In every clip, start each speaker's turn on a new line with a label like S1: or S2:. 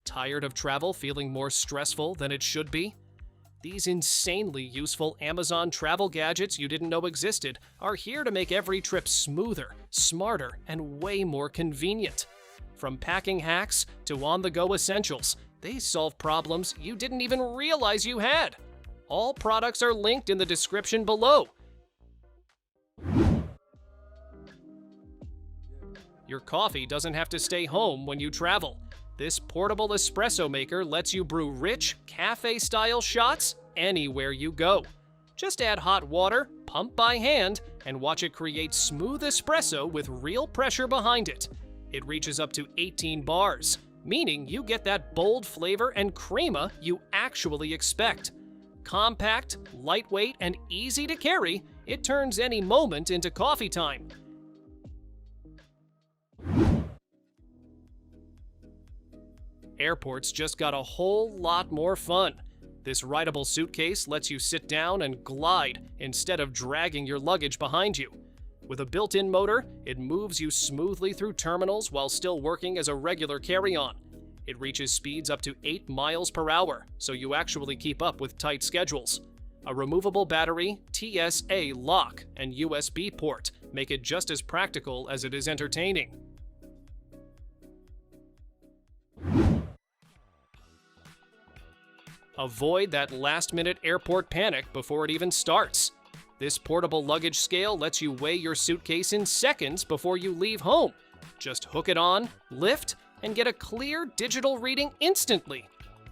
S1: Tired of travel feeling more stressful than it should be? These insanely useful Amazon travel gadgets you didn't know existed are here to make every trip smoother, smarter, and way more convenient. From packing hacks to on-the-go essentials, they solve problems you didn't even realize you had. All products are linked in the description below. Your coffee doesn't have to stay home when you travel. This portable espresso maker lets you brew rich, cafe-style shots anywhere you go. Just add hot water, pump by hand, and watch it create smooth espresso with real pressure behind it. It reaches up to 18 bars, meaning you get that bold flavor and crema you actually expect. Compact, lightweight, and easy to carry, it turns any moment into coffee time. Airports just got a whole lot more fun. This rideable suitcase lets you sit down and glide instead of dragging your luggage behind you. With a built-in motor, it moves you smoothly through terminals while still working as a regular carry-on. It reaches speeds up to 8 miles per hour, so you actually keep up with tight schedules. A removable battery, TSA lock, and USB port make it just as practical as it is entertaining. Avoid that last-minute airport panic before it even starts. This portable luggage scale lets you weigh your suitcase in seconds before you leave home. Just hook it on, lift, and get a clear digital reading instantly.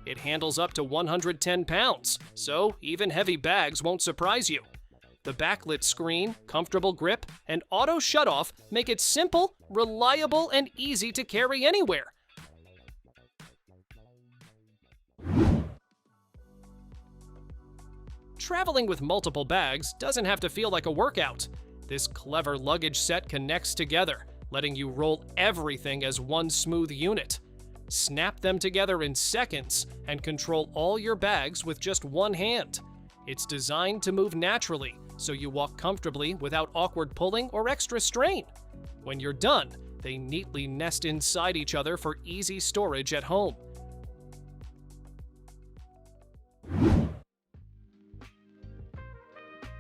S1: It handles up to 110 pounds, so even heavy bags won't surprise you. The backlit screen, comfortable grip, and auto shutoff make it simple, reliable, and easy to carry anywhere. Traveling with multiple bags doesn't have to feel like a workout. This clever luggage set connects together, letting you roll everything as one smooth unit. Snap them together in seconds and control all your bags with just one hand. It's designed to move naturally, so you walk comfortably without awkward pulling or extra strain. When you're done, they neatly nest inside each other for easy storage at home.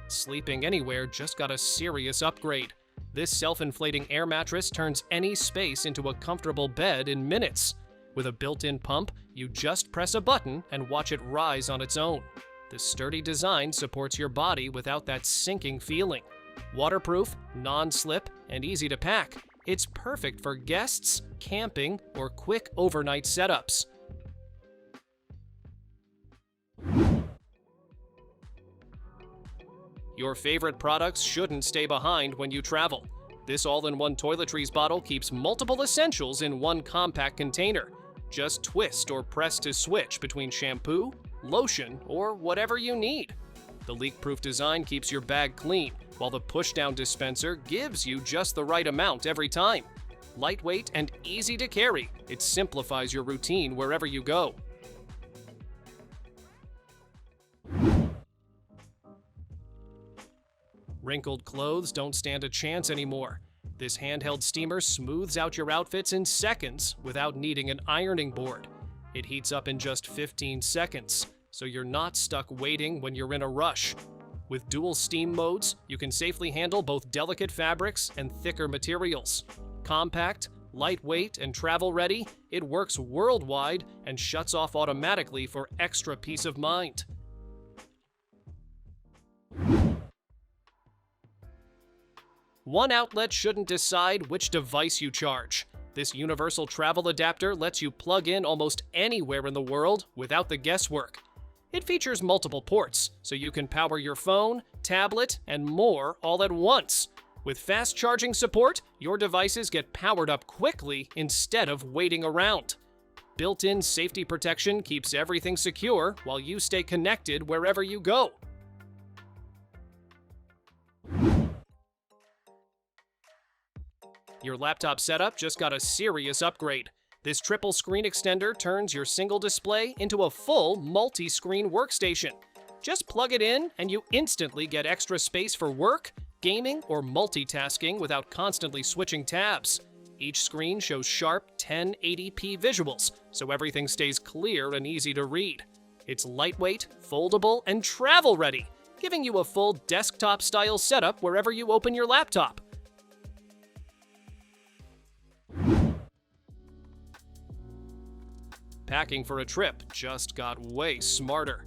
S1: Sleeping anywhere just got a serious upgrade. This self-inflating air mattress turns any space into a comfortable bed in minutes. With a built-in pump, you just press a button and watch it rise on its own. The sturdy design supports your body without that sinking feeling. Waterproof, non-slip, and easy to pack, it's perfect for guests, camping, or quick overnight setups. Your favorite products shouldn't stay behind when you travel. This all-in-one toiletries bottle keeps multiple essentials in one compact container. Just twist or press to switch between shampoo, lotion, or whatever you need. The leak-proof design keeps your bag clean, while the push-down dispenser gives you just the right amount every time. Lightweight and easy to carry, it simplifies your routine wherever you go. Wrinkled clothes don't stand a chance anymore. This handheld steamer smooths out your outfits in seconds without needing an ironing board. It heats up in just 15 seconds, so you're not stuck waiting when you're in a rush. With dual steam modes, you can safely handle both delicate fabrics and thicker materials. Compact, lightweight, and travel-ready, it works worldwide and shuts off automatically for extra peace of mind. One outlet shouldn't decide which device you charge. This universal travel adapter lets you plug in almost anywhere in the world without the guesswork. It features multiple ports, so you can power your phone, tablet, and more all at once. With fast charging support, your devices get powered up quickly instead of waiting around. Built-in safety protection keeps everything secure while you stay connected wherever you go. Your laptop setup just got a serious upgrade. This triple screen extender turns your single display into a full multi-screen workstation. Just plug it in and you instantly get extra space for work, gaming, or multitasking without constantly switching tabs. Each screen shows sharp 1080p visuals, so everything stays clear and easy to read. It's lightweight, foldable, and travel-ready, giving you a full desktop-style setup wherever you open your laptop. Packing for a trip just got way smarter.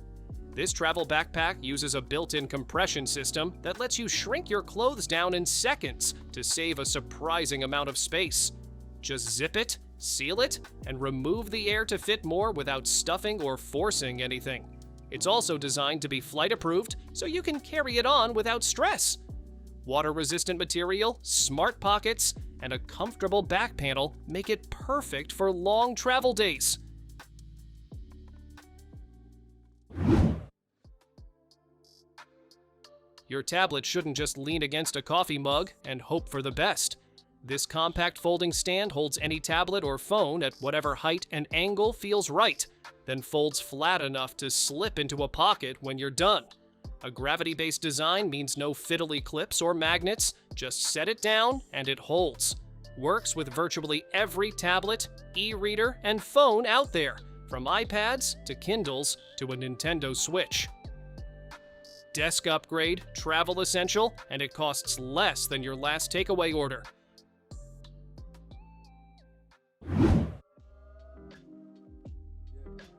S1: This travel backpack uses a built-in compression system that lets you shrink your clothes down in seconds to save a surprising amount of space. Just zip it, seal it, and remove the air to fit more without stuffing or forcing anything. It's also designed to be flight-approved, so you can carry it on without stress. Water-resistant material, smart pockets, and a comfortable back panel make it perfect for long travel days. Your tablet shouldn't just lean against a coffee mug and hope for the best. This compact folding stand holds any tablet or phone at whatever height and angle feels right, then folds flat enough to slip into a pocket when you're done. A gravity-based design means no fiddly clips or magnets, just set it down and it holds. Works with virtually every tablet, e-reader, and phone out there, from iPads to Kindles to a Nintendo Switch. Desk upgrade, travel essential, and it costs less than your last takeaway order.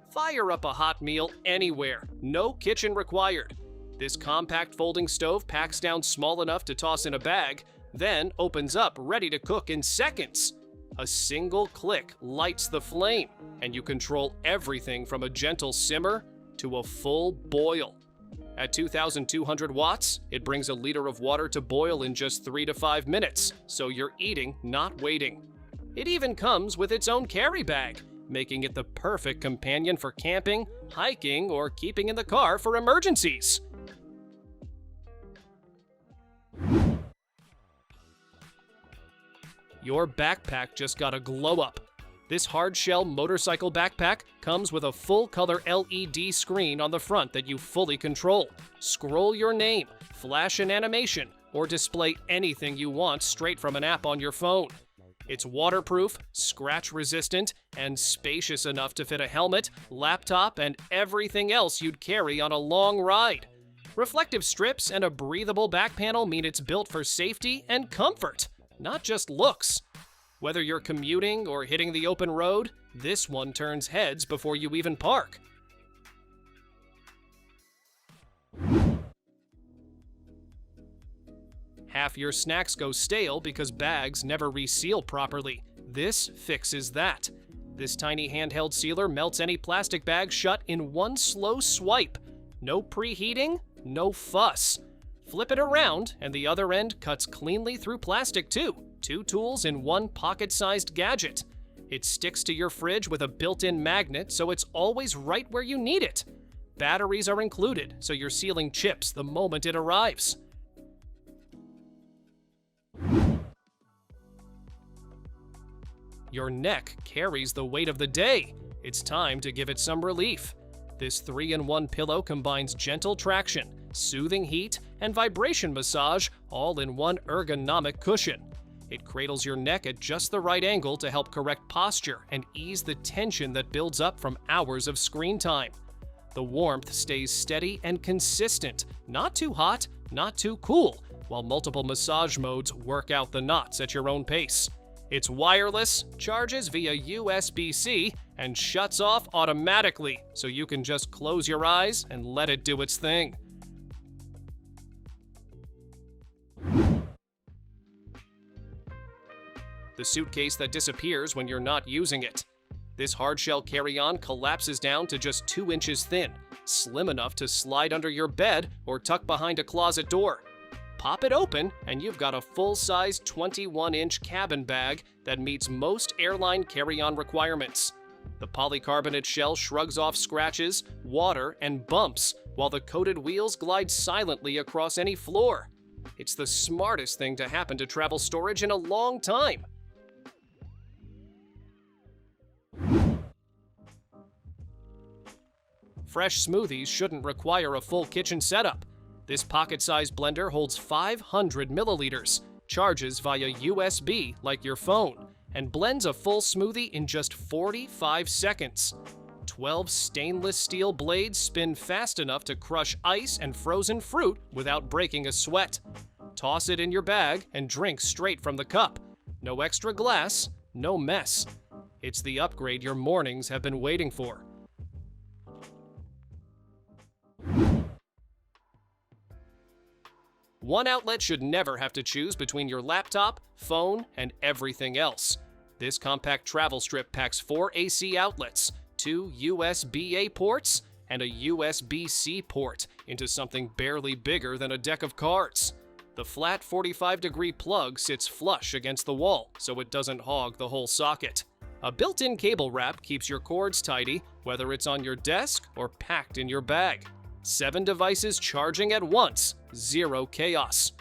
S1: Fire up a hot meal anywhere, no kitchen required. This compact folding stove packs down small enough to toss in a bag, then opens up ready to cook in seconds. A single click lights the flame, and you control everything from a gentle simmer to a full boil. At 2,200 watts, it brings a liter of water to boil in just 3 to 5 minutes, so you're eating, not waiting. It even comes with its own carry bag, making it the perfect companion for camping, hiking, or keeping in the car for emergencies. Your backpack just got a glow up. This hard-shell motorcycle backpack comes with a full-color LED screen on the front that you fully control. Scroll your name, flash an animation, or display anything you want straight from an app on your phone. It's waterproof, scratch-resistant, and spacious enough to fit a helmet, laptop, and everything else you'd carry on a long ride. Reflective strips and a breathable back panel mean it's built for safety and comfort, not just looks. Whether you're commuting or hitting the open road, this one turns heads before you even park. Half your snacks go stale because bags never reseal properly. This fixes that. This tiny handheld sealer melts any plastic bag shut in one slow swipe. No preheating, no fuss. Flip it around, and the other end cuts cleanly through plastic too. 2 tools in one pocket-sized gadget. It sticks to your fridge with a built-in magnet, so it's always right where you need it. Batteries are included, so you're sealing chips the moment it arrives. Your neck carries the weight of the day. It's time to give it some relief. This 3-in-1 pillow combines gentle traction, soothing heat, and vibration massage all in one ergonomic cushion. It cradles your neck at just the right angle to help correct posture and ease the tension that builds up from hours of screen time. The warmth stays steady and consistent, not too hot, not too cool, while multiple massage modes work out the knots at your own pace. It's wireless, charges via USB-C, and shuts off automatically, so you can just close your eyes and let it do its thing. The suitcase that disappears when you're not using it. This hardshell carry-on collapses down to just 2 inches thin, slim enough to slide under your bed or tuck behind a closet door. Pop it open, and you've got a full-size 21-inch cabin bag that meets most airline carry-on requirements. The polycarbonate shell shrugs off scratches, water, and bumps, while the coated wheels glide silently across any floor. It's the smartest thing to happen to travel storage in a long time. Fresh smoothies shouldn't require a full kitchen setup. This pocket-sized blender holds 500 milliliters, charges via USB like your phone, and blends a full smoothie in just 45 seconds. 12 stainless steel blades spin fast enough to crush ice and frozen fruit without breaking a sweat. Toss it in your bag and drink straight from the cup. No extra glass, no mess. It's the upgrade your mornings have been waiting for. One outlet should never have to choose between your laptop, phone, and everything else. This compact travel strip packs 4 AC outlets, 2 USB-A ports, and a USB-C port into something barely bigger than a deck of cards. The flat 45-degree plug sits flush against the wall, so it doesn't hog the whole socket. A built-in cable wrap keeps your cords tidy, whether it's on your desk or packed in your bag. 7 devices charging at once, 0 chaos.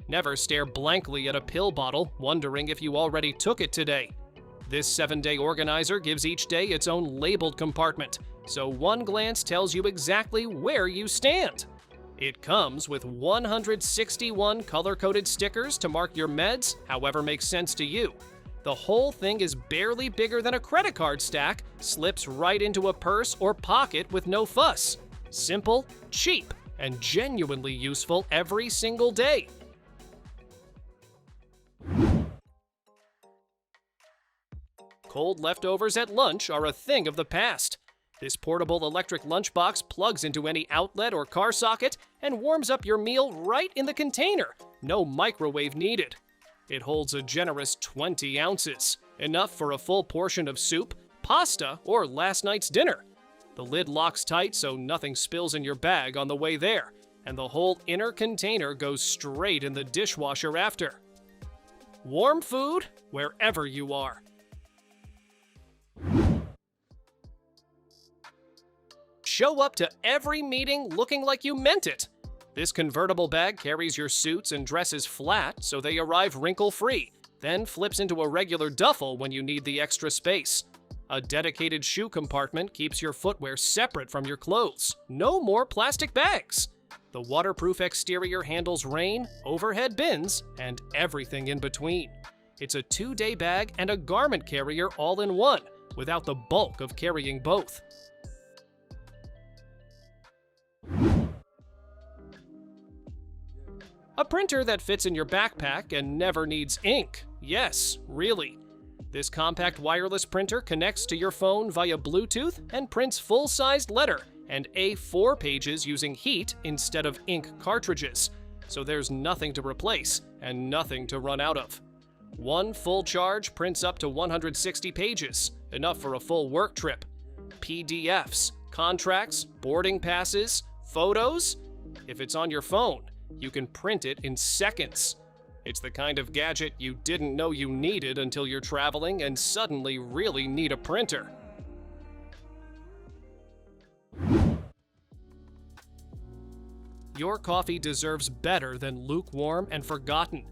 S1: Never stare blankly at a pill bottle, wondering if you already took it today. This 7-day organizer gives each day its own labeled compartment, so one glance tells you exactly where you stand. It comes with 161 color-coded stickers to mark your meds, however makes sense to you. The whole thing is barely bigger than a credit card stack, slips right into a purse or pocket with no fuss. Simple, cheap, and genuinely useful every single day. Cold leftovers at lunch are a thing of the past. This portable electric lunchbox plugs into any outlet or car socket and warms up your meal right in the container. No microwave needed. It holds a generous 20 ounces, enough for a full portion of soup, pasta, or last night's dinner. The lid locks tight so nothing spills in your bag on the way there, and the whole inner container goes straight in the dishwasher after. Warm food wherever you are. Show up to every meeting looking like you meant it. This convertible bag carries your suits and dresses flat so they arrive wrinkle-free, then flips into a regular duffel when you need the extra space. A dedicated shoe compartment keeps your footwear separate from your clothes. No more plastic bags. The waterproof exterior handles rain, overhead bins, and everything in between. It's a 2-day bag and a garment carrier all in one, without the bulk of carrying both. A printer that fits in your backpack and never needs ink. Yes, really. This compact wireless printer connects to your phone via Bluetooth and prints full-sized letter and A4 pages using heat instead of ink cartridges. So there's nothing to replace and nothing to run out of. One full charge prints up to 160 pages, enough for a full work trip. PDFs, contracts, boarding passes, photos. If it's on your phone, you can print it in seconds. It's the kind of gadget you didn't know you needed until you're traveling and suddenly really need a printer. Your coffee deserves better than lukewarm and forgotten.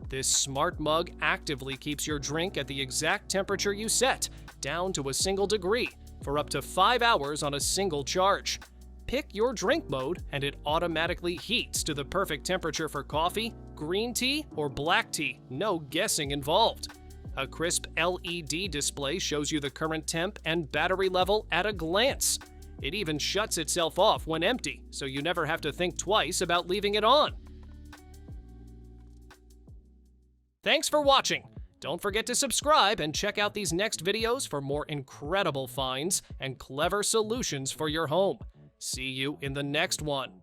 S1: This smart mug actively keeps your drink at the exact temperature you set, down to a single degree, for up to 5 hours on a single charge. Pick your drink mode and it automatically heats to the perfect temperature for coffee, green tea, or black tea, no guessing involved. A crisp LED display shows you the current temp and battery level at a glance. It even shuts itself off when empty, so you never have to think twice about leaving it on. Thanks for watching. Don't forget to subscribe and check out these next videos for more incredible finds and clever solutions for your home. See you in the next one.